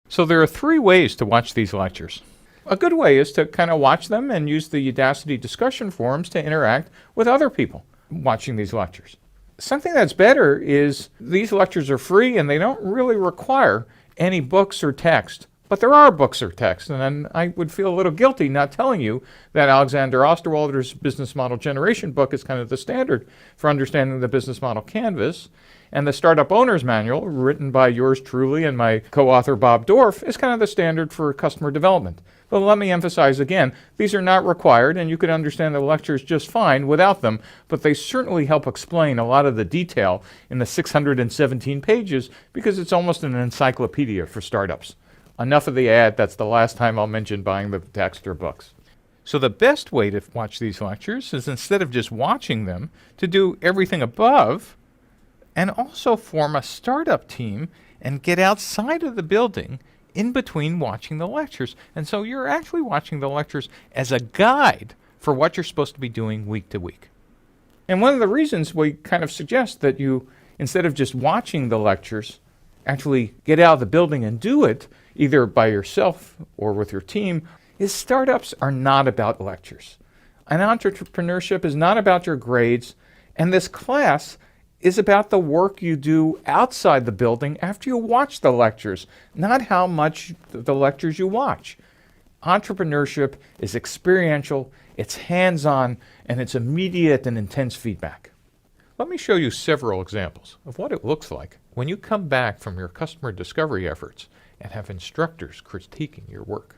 So there are three ways to watch these lectures. A good way is to kind of watch them and use the Udacity discussion forums to interact with other people watching these lectures. Something that's better is these lectures are free and they don't really require any books or text. But there are books or text, and then I would feel a little guilty not telling you that Alexander Osterwalder's Business Model Generation book is kind of the standard for understanding the business model canvas. And the Startup Owner's Manual, written by yours truly and my co-author Bob Dorff, is kind of the standard for customer development. But let me emphasize again, these are not required, and you could understand the lectures just fine without them, but they certainly help explain a lot of the detail in the 617 pages because it's almost an encyclopedia for startups. Enough of the ad. That's the last time I'll mention buying the text or books. So the best way to watch these lectures is, instead of just watching them, to do everything above and also form a startup team and get outside of the building in between watching the lectures. And so you're actually watching the lectures as a guide for what you're supposed to be doing week to week. And one of the reasons we kind of suggest that you, instead of just watching the lectures, actually get out of the building and do it, either by yourself or with your team, is startups are not about lectures. And entrepreneurship is not about your grades, and this class is about the work you do outside the building after you watch the lectures, not how much the lectures you watch. Entrepreneurship is experiential, it's hands-on, and it's immediate and intense feedback. Let me show you several examples of what it looks like when you come back from your customer discovery efforts and have instructors critiquing your work.